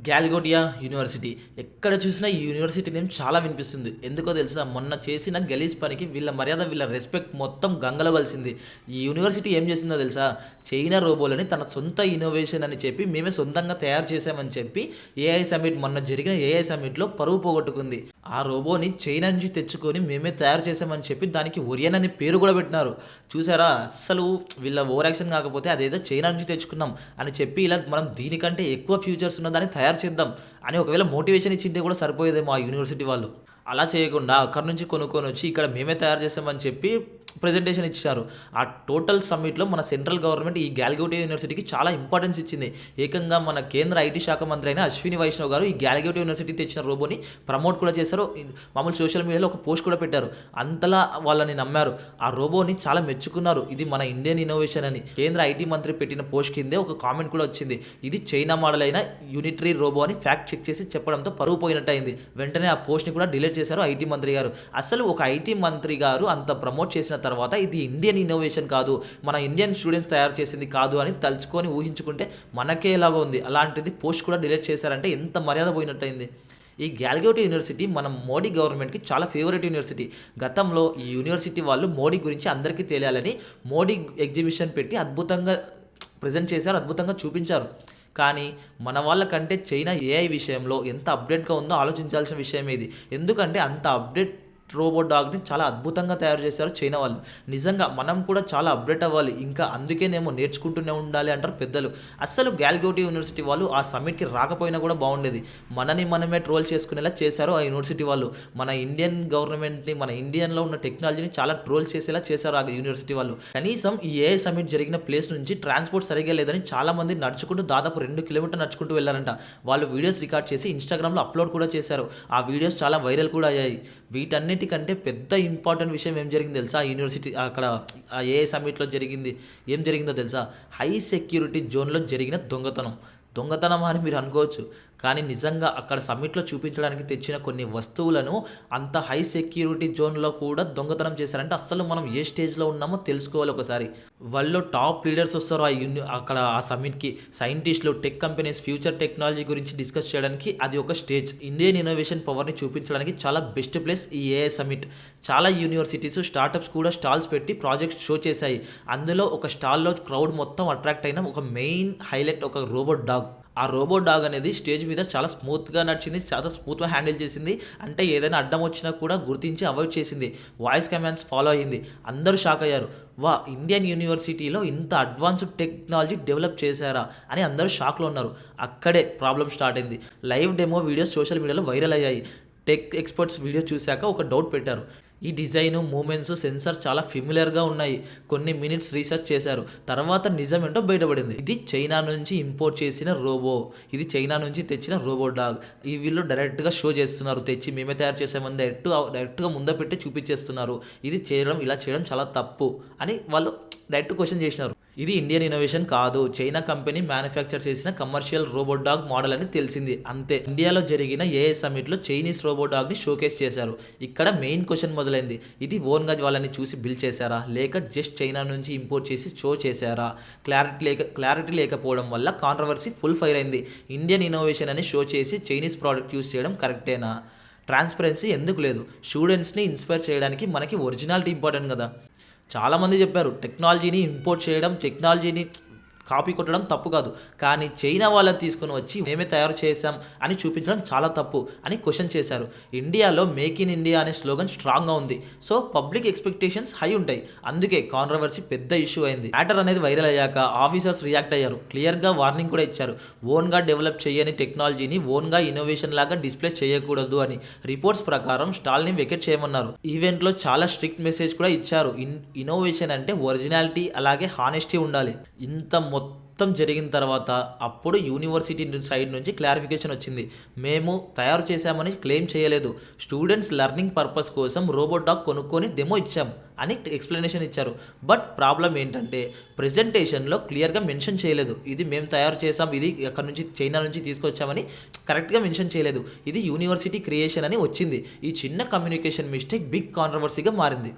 గ్యాల్గోటియా university. ఎక్కడ చూసినా ఈ యూనివర్సిటీ నేమ్ చాలా వినిపిస్తుంది. ఎందుకో తెలుసా? మొన్న చేసిన గలీజ్ పనికి వీళ్ళ మర్యాద, వీళ్ళ రెస్పెక్ట్ మొత్తం గంగలో కలిసింది. ఈ యూనివర్సిటీ ఏం చేసిందో తెలుసా? చైనా రోబోలని తన సొంత ఇన్నోవేషన్ అని చెప్పి, మేమే సొంతంగా తయారు చేశామని చెప్పి ఏఐ సమిట్, మొన్న జరిగిన ఏఐ సమిట్లో పరువు పోగొట్టుకుంది. ఆ రోబోని చైనా నుంచి తెచ్చుకొని మేమే తయారు చేసామని చెప్పి దానికి ఒరియన్ అనే పేరు కూడా పెట్టినారు. చూసారా? అస్సలు వీళ్ళ ఓవర్ యాక్షన్ కాకపోతే అదేదో చైనా నుంచి తెచ్చుకున్నాం అని చెప్పి ఇలా మనం దీనికంటే ఎక్కువ ఫ్యూచర్స్ ఉన్నదాన్ని తయారు చేద్దాం అని ఒకవేళ మోటివేషన్ ఇచ్చింటే కూడా సరిపోయేదేమో ఆ యూనివర్సిటీ వాళ్ళు. అలా చేయకుండా అక్కడి నుంచి కొనుక్కొని వచ్చి ఇక్కడ మేమే తయారు చేసామని చెప్పి ప్రజెంటేషన్ ఇచ్చారు. ఆ టోటల్ సమ్మిట్లో మన సెంట్రల్ గవర్నమెంట్ ఈ గ్యాల్గోటియా యూనివర్సిటీకి చాలా ఇంపార్టెన్స్ ఇచ్చింది. ఏకంగా మన కేంద్ర ఐటీ శాఖ మంత్రి అయిన అశ్విని వైష్ణవ్ గారు ఈ గ్యాల్గోటియా యూనివర్సిటీ తెచ్చిన రోబోని ప్రమోట్ కూడా చేశారు. మామూలు సోషల్ మీడియాలో ఒక పోస్ట్ కూడా పెట్టారు. అంతలా వాళ్ళని నమ్మారు. ఆ రోబోని చాలా మెచ్చుకున్నారు. ఇది మన ఇండియన్ ఇన్నోవేషన్ అని కేంద్ర ఐటీ మంత్రి పెట్టిన పోస్ట్ కిందే ఒక కామెంట్ కూడా వచ్చింది. ఇది చైనా మోడల్ అయిన యూనిటరీ రోబో అని ఫ్యాక్ట్ చెక్ చేసి చెప్పడంతో పరువు పోయినట్టు అయింది. వెంటనే ఆ పోస్ట్ని కూడా డిలీట్ చేశారు ఐటీ మంత్రి గారు. అసలు ఒక ఐటీ మంత్రి గారు అంత ప్రమోట్ చేసిన తర్వాత ఇది ఇండియన్ ఇన్నోవేషన్ కాదు, మన ఇండియన్ స్టూడెంట్స్ తయారు చేసింది కాదు అని తలుచుకొని ఊహించుకుంటే మనకే ఎలాగో ఉంది. అలాంటిది పోస్ట్ కూడా డిలీట్ చేశారంటే ఎంత మర్యాద పోయినట్టయింది. ఈ గ్యాల్గోటియా యూనివర్సిటీ మన మోడీ గవర్నమెంట్కి చాలా ఫేవరెట్ యూనివర్సిటీ. గతంలో ఈ యూనివర్సిటీ వాళ్ళు మోడీ గురించి అందరికీ తెలియాలని మోడీ ఎగ్జిబిషన్ పెట్టి అద్భుతంగా ప్రజెంట్ చేశారు, అద్భుతంగా చూపించారు. కానీ మన వాళ్ళకంటే చైనా ఏఐ విషయంలో ఎంత అప్డేట్గా ఉందో ఆలోచించాల్సిన విషయం ఇది. ఎందుకంటే అంత అప్డేట్ రోబోట్ డాగ్ని చాలా అద్భుతంగా తయారు చేశారు చైనా వాళ్ళు. నిజంగా మనం కూడా చాలా అప్డేట్ అవ్వాలి, ఇంకా అందుకేనేమో నేర్చుకుంటూనే ఉండాలి అంటారు పెద్దలు. అస్సలు గ్యాల్గోటియా యూనివర్సిటీ వాళ్ళు ఆ సమ్మిట్కి రాకపోయినా కూడా బాగుండేది. మనమే ట్రోల్ చేసుకునేలా చేశారు ఆ యూనివర్సిటీ వాళ్ళు. మన ఇండియన్ గవర్నమెంట్ని, మన ఇండియన్లో ఉన్న టెక్నాలజీని చాలా ట్రోల్ చేసేలా చేశారు ఆ యూనివర్సిటీ వాళ్ళు. కనీసం ఈ ఏఐ సమ్మిట్ జరిగిన ప్లేస్ నుంచి ట్రాన్స్పోర్ట్ సరిగా లేదని చాలామంది నడుచుకుంటూ దాదాపు 2 కిలోమీటర్లు నడుచుకుంటూ వెళ్ళారంట. వాళ్ళు వీడియోస్ రికార్డ్ చేసి ఇన్స్టాగ్రామ్లో అప్లోడ్ కూడా చేశారు. ఆ వీడియోస్ చాలా వైరల్ కూడా అయ్యాయి. వీటన్నిటికంటే పెద్ద ఇంపార్టెంట్ విషయం ఏం జరిగింది తెలుసా? ఆ యూనివర్సిటీ అక్కడ ఆ ఏఐ సమ్మిట్లో ఏం జరిగిందో తెలుసా? హై సెక్యూరిటీ జోన్లో జరిగిన దొంగతనం అని మీరు అనుకోవచ్చు, కానీ నిజంగా అక్కడ సమ్మిట్లో చూపించడానికి తెచ్చిన కొన్ని వస్తువులను అంత హై సెక్యూరిటీ జోన్లో కూడా దొంగతనం చేశారంటే అస్సలు మనం ఏ స్టేజ్లో ఉన్నామో తెలుసుకోవాలి ఒకసారి. వాళ్ళు టాప్ లీడర్స్ వస్తారు అక్కడ ఆ సమ్మిట్కి. సైంటిస్టులు, టెక్ కంపెనీస్, ఫ్యూచర్ టెక్నాలజీ గురించి డిస్కస్ చేయడానికి అది ఒక స్టేజ్. ఇండియన్ ఇన్నోవేషన్ పవర్ని చూపించడానికి చాలా బెస్ట్ ప్లేస్ ఈ ఏఐ సమ్మిట్. చాలా యూనివర్సిటీస్, స్టార్టప్స్ కూడా స్టాల్స్ పెట్టి ప్రాజెక్ట్స్ షో చేశాయి. అందులో ఒక స్టాల్లో క్రౌడ్ మొత్తం అట్రాక్ట్ అయిన ఒక మెయిన్ హైలైట్ ఒక రోబోట్ డాగ్. ఆ రోబోట్ డాగ్ అనేది స్టేజ్ మీద చాలా స్మూత్గా నడిచింది, చాలా స్మూత్గా హ్యాండిల్ చేసింది. అంటే ఏదైనా అడ్డం వచ్చినా కూడా గుర్తించి అవాయిడ్ చేసింది. వాయిస్ కమాండ్స్ ఫాలో అయ్యింది. అందరూ షాక్ అయ్యారు. ఇండియన్ యూనివర్సిటీలో ఇంత అడ్వాన్స్డ్ టెక్నాలజీ డెవలప్ చేశారా అని అందరూ షాక్లో ఉన్నారు. అక్కడే ప్రాబ్లం స్టార్ట్ అయింది. లైవ్ డెమో వీడియోస్ సోషల్ మీడియాలో వైరల్ అయ్యాయి. టెక్ ఎక్స్పర్ట్స్ వీడియో చూశాక ఒక డౌట్ పెట్టారు. ఈ డిజైను, మూమెంట్స్, సెన్సార్ చాలా ఫెమిలియర్గా ఉన్నాయి. కొన్ని మినిట్స్ రీసెర్చ్ చేశారు. తర్వాత నిజమేంటో బయటపడింది. ఇది చైనా నుంచి ఇంపోర్ట్ చేసిన రోబో, ఇది చైనా నుంచి తెచ్చిన రోబో డాగ్. ఈ వీళ్ళు డైరెక్ట్గా షో చేస్తున్నారు, తెచ్చి మేమే తయారు చేసామని డైరెక్ట్గా ముందు పెట్టి చూపించేస్తున్నారు. ఇలా చేయడం చాలా తప్పు అని వాళ్ళు డైరెక్ట్ క్వశ్చన్ చేసినారు. ఇది ఇండియన్ ఇన్నోవేషన్ కాదు, చైనా కంపెనీ మ్యానుఫ్యాక్చర్ చేసిన కమర్షియల్ రోబోట్ డాగ్ మోడల్ అని తెలిసింది అంతే. ఇండియాలో జరిగిన ఏఐ సమ్మిట్లో చైనీస్ రోబోట్ డాగ్ని షోకేస్ చేశారు. ఇక్కడ మెయిన్ క్వశ్చన్ మొదలైంది. ఇది ఓన్గా వాళ్ళని చూసి బిల్డ్ చేశారా, లేక జస్ట్ చైనా నుంచి ఇంపోర్ట్ చేసి షో చేశారా? క్లారిటీ లేకపోవడం వల్ల కాంట్రవర్సీ ఫుల్ ఫైర్ అయింది. ఇండియన్ ఇన్నోవేషన్ అని షో చేసి చైనీస్ ప్రోడక్ట్ యూస్ చేయడం కరెక్టేనా? ట్రాన్స్పరెన్సీ ఎందుకు లేదు? స్టూడెంట్స్ని ఇన్స్పైర్ చేయడానికి మనకి ఒరిజినాలిటీ ఇంపార్టెంట్ కదా. చాలామంది చెప్పారు టెక్నాలజీని ఇంపోర్ట్ చేయడం, టెక్నాలజీని కాపీ కొట్టడం తప్పు కాదు, కానీ చైనా వాళ్ళని తీసుకొని వచ్చి మేమే తయారు చేసాం అని చూపించడం చాలా తప్పు అని క్వశ్చన్ చేశారు. ఇండియాలో మేక్ ఇన్ ఇండియా అనే స్లోగన్ స్ట్రాంగ్గా ఉంది. సో పబ్లిక్ ఎక్స్పెక్టేషన్స్ హై ఉంటాయి. అందుకే కాంట్రవర్సీ పెద్ద ఇష్యూ అయింది. మ్యాటర్ అనేది వైరల్ అయ్యాక ఆఫీసర్స్ రియాక్ట్ అయ్యారు. క్లియర్గా వార్నింగ్ కూడా ఇచ్చారు. ఓన్గా డెవలప్ చేయని టెక్నాలజీని ఓన్గా ఇన్నోవేషన్ లాగా డిస్ప్లే చేయకూడదు అని. రిపోర్ట్స్ ప్రకారం స్టాల్ని వెకెట్ చేయమన్నారు. ఈవెంట్లో చాలా స్ట్రిక్ట్ మెసేజ్ కూడా ఇచ్చారు. ఇన్నోవేషన్ అంటే ఒరిజినాలిటీ అలాగే హానెస్టీ ఉండాలి. ఇంత మొత్తం జరిగిన తర్వాత అప్పుడు యూనివర్సిటీ సైడ్ నుంచి క్లారిఫికేషన్ వచ్చింది. మేము తయారు చేశామని క్లెయిమ్ చేయలేదు, స్టూడెంట్స్ లెర్నింగ్ పర్పస్ కోసం రోబోట్ డాగ్ కొనుక్కొని డెమో ఇచ్చాం అని ఎక్స్ప్లెనేషన్ ఇచ్చారు. బట్ ప్రాబ్లం ఏంటంటే ప్రెజెంటేషన్లో క్లియర్గా మెన్షన్ చేయలేదు. ఇది మేము తయారు చేసాం, ఇది అక్కడ నుంచి చైనా నుంచి తీసుకొచ్చామని కరెక్ట్గా మెన్షన్ చేయలేదు. ఇది యూనివర్సిటీ క్రియేషన్ అని వచ్చింది. ఈ చిన్న కమ్యూనికేషన్ మిస్టేక్ బిగ్ కాంట్రవర్సీగా మారింది.